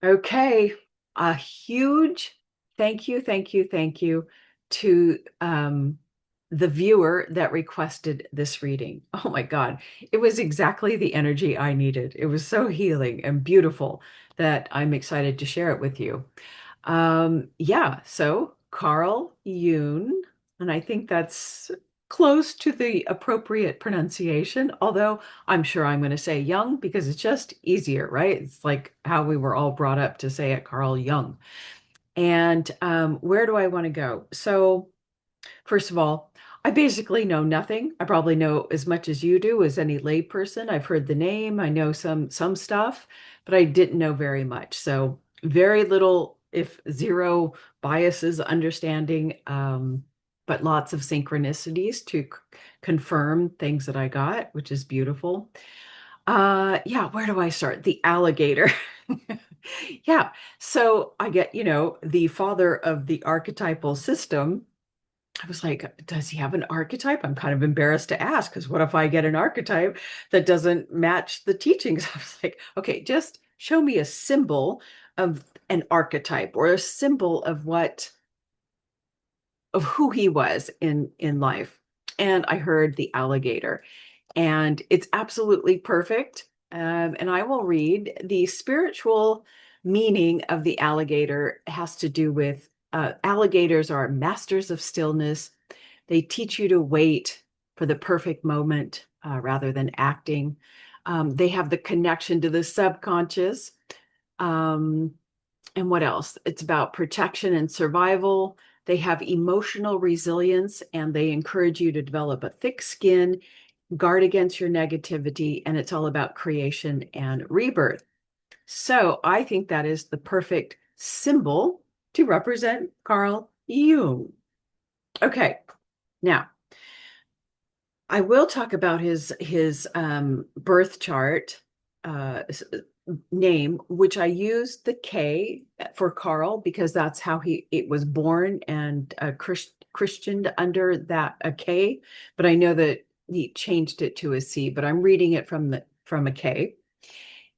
Okay, a huge thank you to the viewer that requested this reading. Oh my God, it was exactly the energy I needed. It was so healing and beautiful that I'm excited to share it with you. Yeah, so Carl Jung, and I think that's close to the appropriate pronunciation, although I'm sure I'm going to say Young because it's just easier, right? It's like how we were all brought up to say it, Carl Jung. And where do I want to go? So, first of all, I basically know nothing. I probably know as much as you do, as any layperson. I've heard the name, I know some stuff, but I didn't know very much. So very little, if zero biases, understanding, but lots of synchronicities to confirm things that I got, which is beautiful. Yeah, where do I start? The alligator. Yeah, so I get, the father of the archetypal system. I was like, does he have an archetype? I'm kind of embarrassed to ask because what if I get an archetype that doesn't match the teachings? I was like, okay, just show me a symbol of an archetype or a symbol of who he was in life. And I heard the alligator, and it's absolutely perfect. And I will read the spiritual meaning of the alligator has to do with alligators are masters of stillness. They teach you to wait for the perfect moment rather than acting. They have the connection to the subconscious. Um, and what else? It's about protection and survival. They have emotional resilience and they encourage you to develop a thick skin, guard against your negativity, and it's all about creation and rebirth. So I think that is the perfect symbol to represent Carl Jung. Okay, now I will talk about his birth chart name, which I used the K for Carl because that's how it was born and Christianed under that a K. But I know that he changed it to a C. But I'm reading it from a K.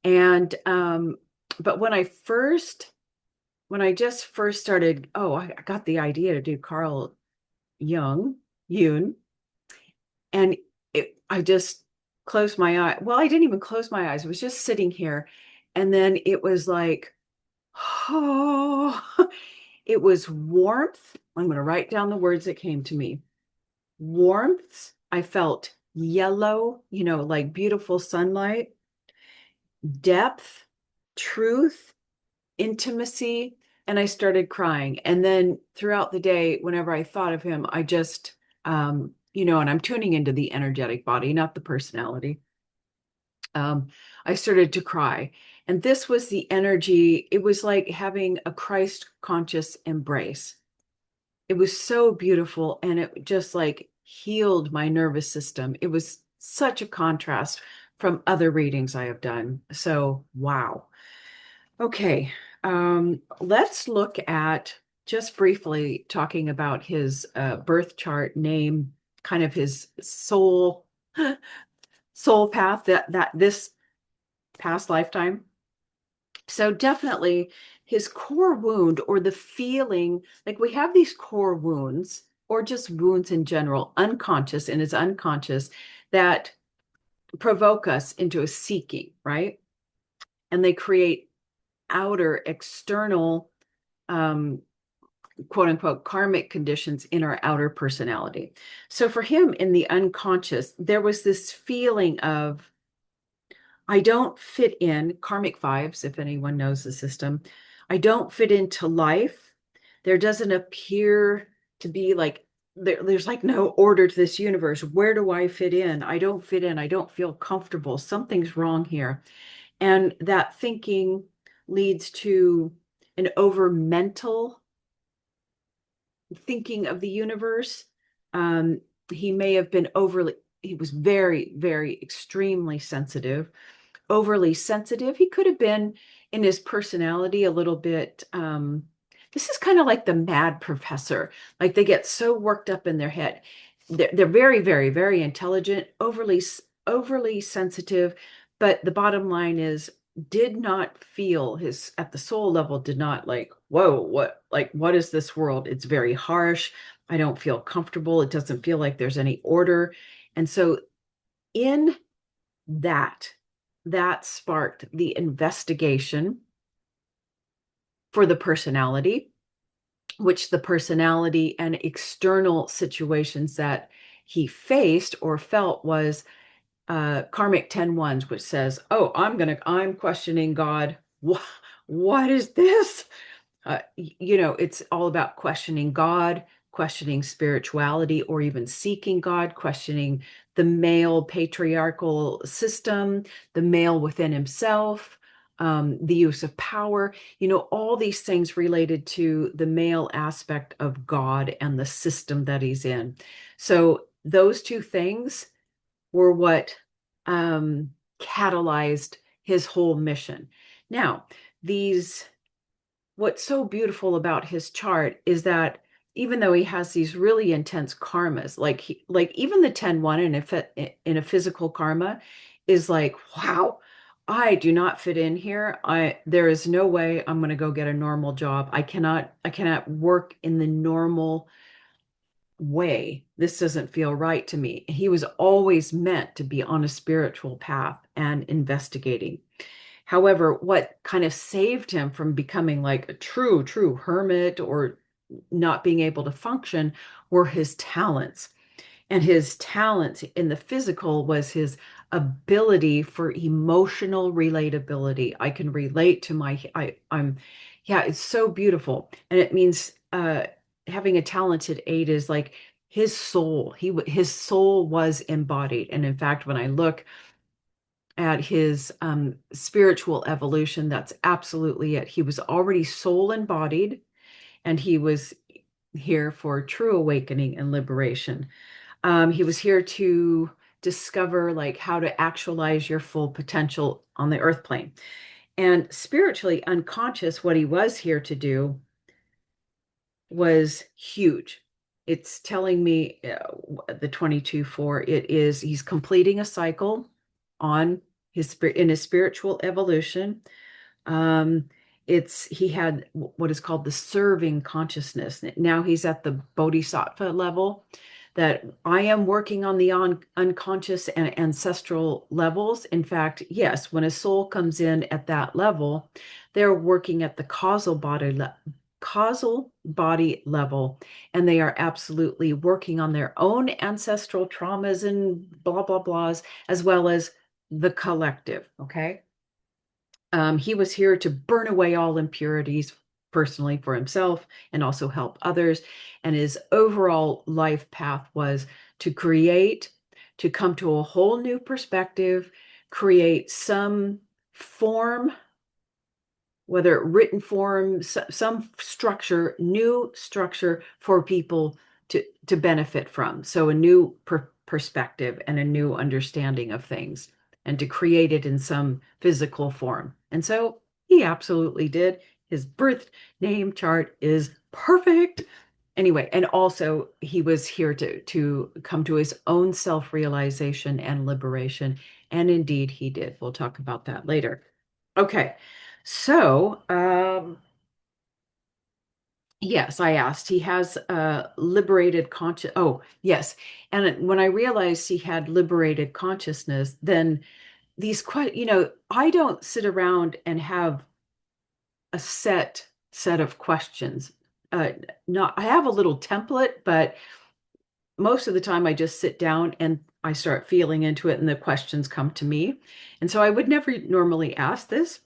And but when I just first started, oh, I got the idea to do Carl Jung, and I just closed my eye. Well, I didn't even close my eyes. I was just sitting here. And then it was like, oh, it was warmth. I'm going to write down the words that came to me. Warmth. I felt yellow, like beautiful sunlight, depth, truth, intimacy. And I started crying. And then throughout the day, whenever I thought of him, I just, and I'm tuning into the energetic body, not the personality. um, I started to cry. And this was the energy. It was like having a Christ conscious embrace. It was so beautiful and it just like healed my nervous system. It was such a contrast from other readings I have done. So, wow. Okay. Let's look at just briefly talking about his birth chart name, kind of his soul path that this past lifetime. So definitely his core wound or the feeling, like we have these core wounds or just wounds in general, unconscious and is unconscious that provoke us into a seeking, right? And they create outer external um, quote unquote karmic conditions in our outer personality. So for him in the unconscious, there was this feeling of I don't fit in karmic fives, if anyone knows the system. I don't fit into life. There doesn't appear to be like, there's like no order to this universe. Where do I fit in? I don't fit in. I don't feel comfortable. Something's wrong here. And that thinking leads to an over mental thinking of the universe. Um, he may have been he was very, very extremely sensitive, overly sensitive. He could have been in his personality a little bit. This is kind of like the mad professor. Like they get so worked up in their head. They're very, very, very intelligent, overly sensitive. But the bottom line is did not feel his at the soul level did not like, whoa, what is this world? It's very harsh. I don't feel comfortable. It doesn't feel like there's any order. And so in that, that sparked the investigation for the personality, which the personality and external situations that he faced or felt was karmic 10 ones, which says, oh, I'm questioning God. What is this? It's all about questioning God, questioning spirituality, or even seeking God, questioning the male patriarchal system, the male within himself, the use of power, all these things related to the male aspect of God and the system that he's in. So those two things were what catalyzed his whole mission. Now, these what's so beautiful about his chart is that even though he has these really intense karmas, like even the 10-1 in a physical karma is like, wow, I do not fit in here. There is no way I'm going to go get a normal job. I cannot work in the normal way. This doesn't feel right to me. He was always meant to be on a spiritual path and investigating. However, what kind of saved him from becoming like a true hermit or not being able to function were his talents. And his talent in the physical was his ability for emotional relatability. I can relate to yeah, it's so beautiful. And it means having a talented aid is like his soul. His soul was embodied. And in fact, when I look at his spiritual evolution, that's absolutely it. He was already soul embodied, and he was here for true awakening and liberation. He was here to discover like how to actualize your full potential on the earth plane. And spiritually unconscious, what he was here to do was huge. It's telling me the 22-4, he's completing a cycle on in his spiritual evolution. Um, he had what is called the serving consciousness. Now he's at the bodhisattva level, that I am working on the unconscious and ancestral levels. In fact, yes, when a soul comes in at that level, they're working at the causal body level, and they are absolutely working on their own ancestral traumas and blah blah blahs, as well as the collective. Okay. He was here to burn away all impurities personally for himself and also help others. And his overall life path was to create, to come to a whole new perspective, create some form, whether written form, some structure, new structure for people to benefit from. So a new perspective and a new understanding of things, and to create it in some physical form. And so he absolutely did. His birth name chart is perfect. Anyway, and also he was here to come to his own self-realization and liberation. And indeed he did. We'll talk about that later. Okay. So, yes, I asked. He has liberated conscious. Oh, yes. And when I realized he had liberated consciousness, then I don't sit around and have a set of questions. Uh, Not, I have a little template, but most of the time I just sit down and I start feeling into it, and the questions come to me. And so I would never normally ask this,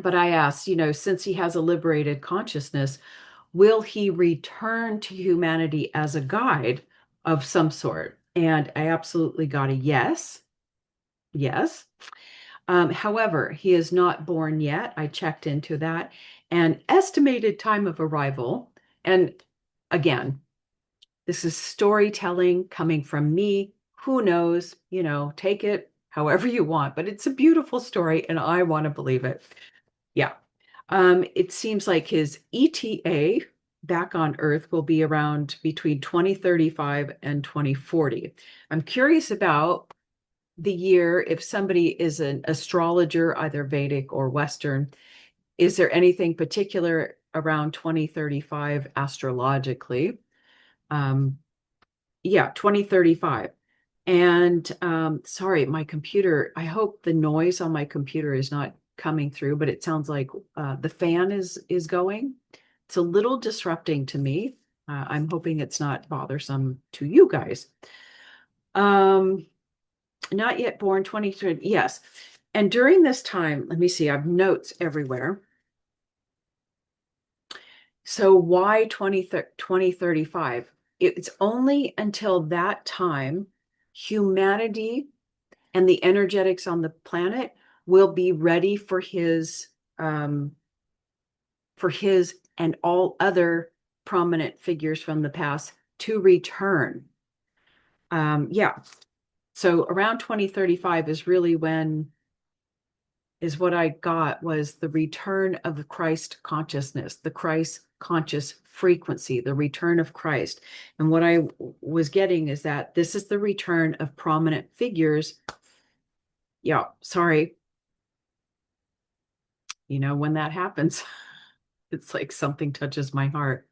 but I asked, since he has a liberated consciousness, will he return to humanity as a guide of some sort? And I absolutely got a yes. Yes. However, he is not born yet. I checked into that. And estimated time of arrival. And again, this is storytelling coming from me. Who knows? Take it however you want, but it's a beautiful story and I want to believe it. Yeah. It seems like his ETA back on Earth will be around between 2035 and 2040. I'm curious about the year, if somebody is an astrologer, either Vedic or Western, is there anything particular around 2035 astrologically? Um, yeah, 2035. And sorry, my computer, I hope the noise on my computer is not coming through, but it sounds like the fan is going. It's a little disrupting to me. I'm hoping it's not bothersome to you guys. Um, Not yet born, 23. Yes. And during this time, let me see, I have notes everywhere. So why 2035? It's only until that time humanity and the energetics on the planet will be ready um, for his and all other prominent figures from the past to return. Yeah. So around 2035 is really when is what I got was the return of the Christ consciousness, the Christ conscious frequency, the return of Christ. And what I was getting is that this is the return of prominent figures. Yeah, sorry. You know, when that happens, it's like something touches my heart.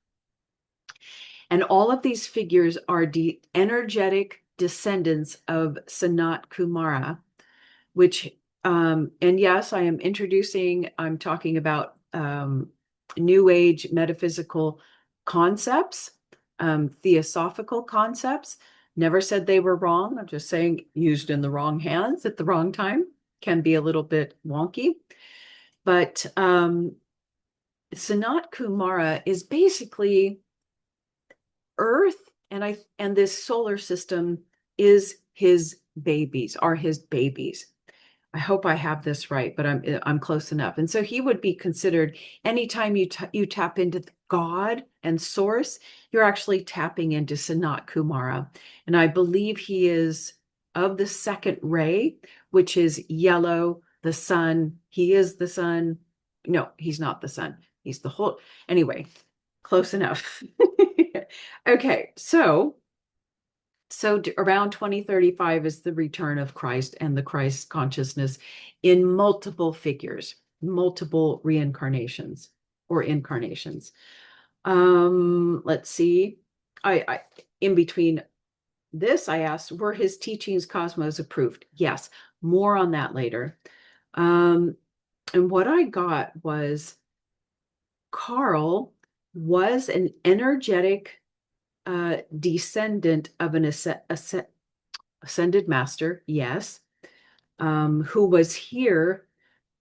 And all of these figures are energetic descendants of Sanat Kumara, which and yes, I'm talking about new age metaphysical concepts, theosophical concepts. Never said they were wrong. I'm just saying used in the wrong hands at the wrong time can be a little bit wonky. But Sanat Kumara is basically Earth and this solar system is his babies, are his babies. I hope I have this right, but I'm close enough. And so he would be considered anytime you tap into God and source, you're actually tapping into Sanat Kumara. And I believe he is of the second ray, which is yellow, the sun. He is the sun. No, he's not the sun. He's the whole. Anyway, close enough. Okay, so around 2035 is the return of Christ and the Christ consciousness in multiple figures, multiple reincarnations or incarnations. Let's see. I in between this, I asked, were his teachings cosmos approved? Yes, more on that later. And what I got was Carl was an energetic descendant of an ascended master, yes, who was here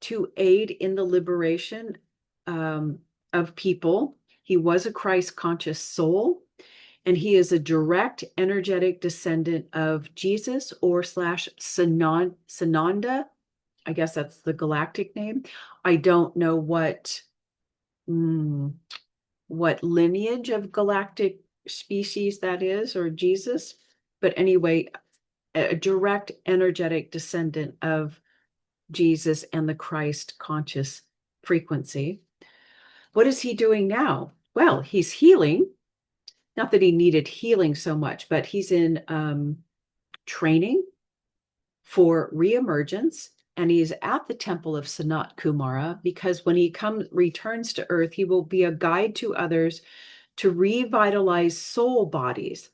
to aid in the liberation of people. He was a Christ conscious soul, and he is a direct energetic descendant of Jesus or slash Sananda. I guess that's the galactic name. I don't know mm, what lineage of galactic species that is or Jesus, but anyway, a direct energetic descendant of Jesus and the Christ conscious frequency. What is he doing now? Well, he's healing. Not that he needed healing so much, but he's in training for reemergence. And he's at the temple of Sanat Kumara because when he returns to Earth, he will be a guide to others to revitalize soul bodies.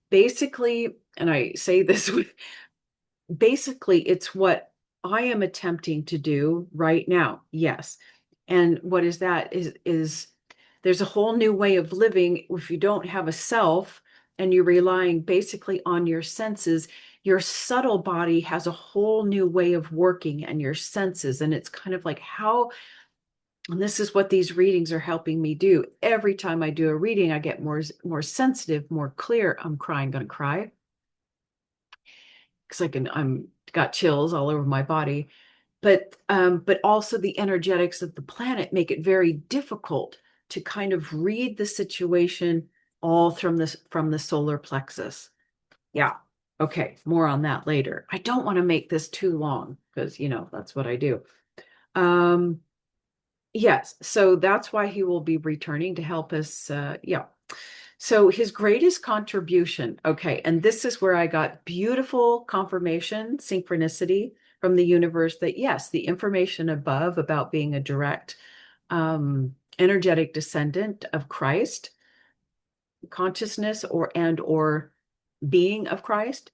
Basically, and I say this with basically, it's what I am attempting to do right now. Yes. And what is that is there's a whole new way of living if you don't have a self and you're relying basically on your senses. Your subtle body has a whole new way of working and your senses. And it's kind of like how, and this is what these readings are helping me do. Every time I do a reading, I get more sensitive, more clear. I'm crying, gonna cry because I'm got chills all over my body. But also the energetics of the planet make it very difficult to kind of read the situation all from the solar plexus. Yeah. Okay, more on that later. I don't want to make this too long because that's what I do. Um, yes, so that's why he will be returning to help us. Yeah. So his greatest contribution, okay, and this is where I got beautiful confirmation, synchronicity from the universe that yes, the information above about being a direct energetic descendant of Christ, consciousness or being of Christ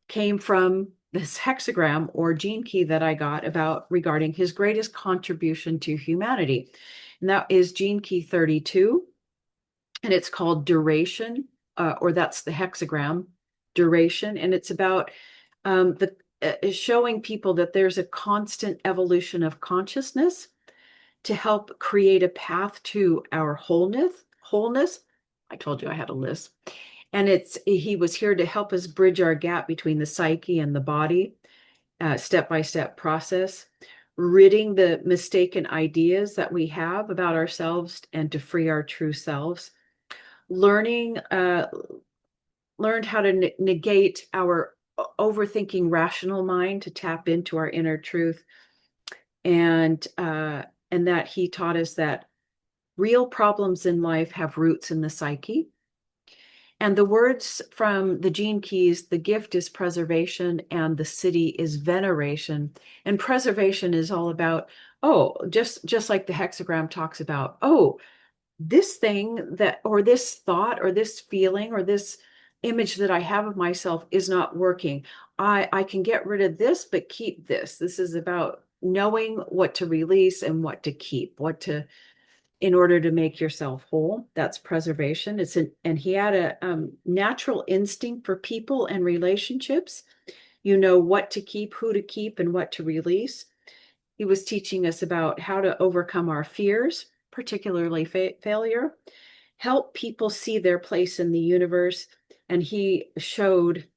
came from this hexagram or gene key that I got about regarding his greatest contribution to humanity. And that is gene key 32, and it's called duration, or that's the hexagram duration. And it's about the showing people that there's a constant evolution of consciousness to help create a path to our wholeness. I told you I had a list. And he was here to help us bridge our gap between the psyche and the body, step-by-step process, ridding the mistaken ideas that we have about ourselves and to free our true selves, learning learned how to negate our overthinking rational mind to tap into our inner truth, and that he taught us that real problems in life have roots in the psyche. And the words from the gene keys, the gift is preservation and the city is veneration. And preservation is all about, oh, just like the hexagram talks about, oh, this thing that, or this thought, or this feeling, or this image that I have of myself is not working. I can get rid of this, but keep this. This is about knowing what to release and what to keep, what to, in order to make yourself whole. That's preservation. And he had a natural instinct for people and relationships. You know what to keep, who to keep, and what to release. He was teaching us about how to overcome our fears, particularly failure, help people see their place in the universe. And he showed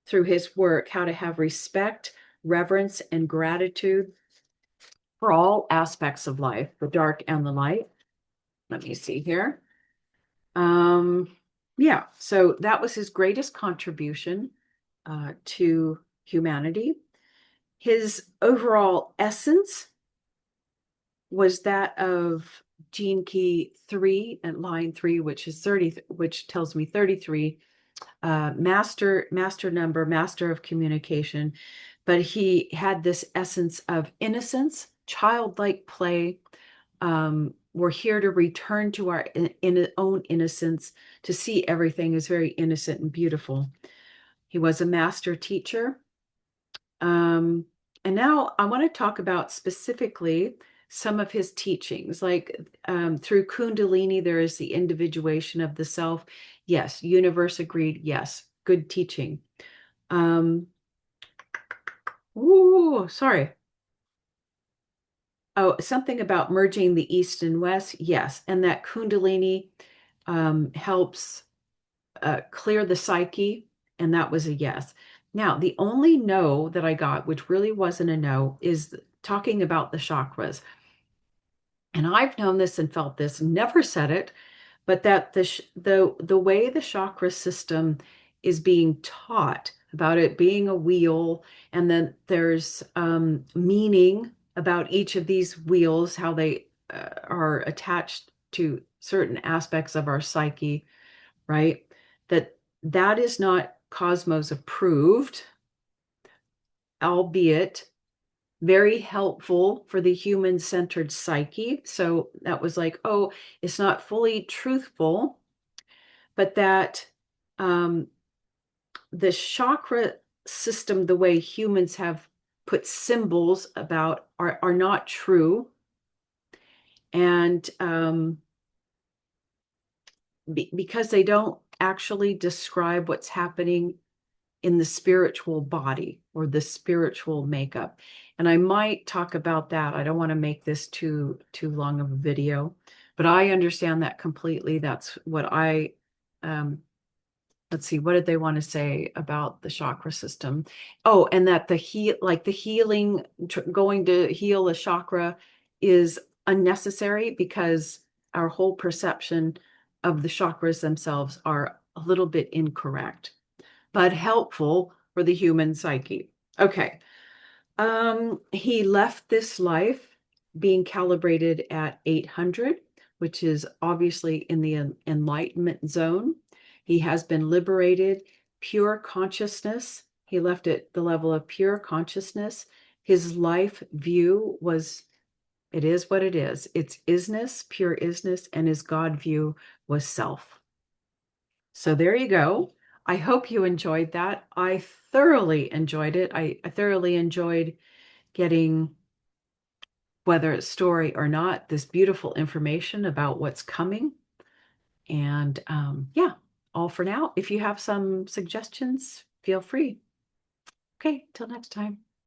through his work how to have respect, reverence, and gratitude for all aspects of life, the dark and the light. Let me see here. Um, yeah, so that was his greatest contribution to humanity. His overall essence was that of gene key 3 and line 3, which is 30, which tells me 33, master number, master of communication. But he had this essence of innocence, childlike play. We're here to return to our own innocence, to see everything as very innocent and beautiful. He was a master teacher. Um, and now I want to talk about specifically some of his teachings. Like through Kundalini, there is the individuation of the self. Yes, universe agreed. Yes, good teaching. Sorry. Oh, something about merging the East and West. Yes, and that Kundalini helps clear the psyche, and that was a yes. Now, the only no that I got, which really wasn't a no, is talking about the chakras. And I've known this and felt this, never said it, but that the way the chakra system is being taught about it being a wheel, and then there's meaning about each of these wheels, how they are attached to certain aspects of our psyche, right? That is not Cosmos approved, albeit very helpful for the human-centered psyche. So that was like, oh, it's not fully truthful, but that the chakra system, the way humans have put symbols about, are not true. And because they don't actually describe what's happening in the spiritual body or the spiritual makeup. And I might talk about that. I don't want to make this too long of a video, but I understand that completely. That's what I let's see, what did they want to say about the chakra system? Oh, and that the healing, going to heal a chakra is unnecessary because our whole perception of the chakras themselves are a little bit incorrect, but helpful for the human psyche. Okay. He left this life being calibrated at 800, which is obviously in the enlightenment zone. He has been liberated, pure consciousness. He left at the level of pure consciousness. His life view was, it is what it is. It's isness, pure isness, and his God view was self. So there you go. I hope you enjoyed that. I thoroughly enjoyed it. I thoroughly enjoyed getting, whether it's story or not, this beautiful information about what's coming. And yeah, all for now. If you have some suggestions, feel free. Okay, till next time.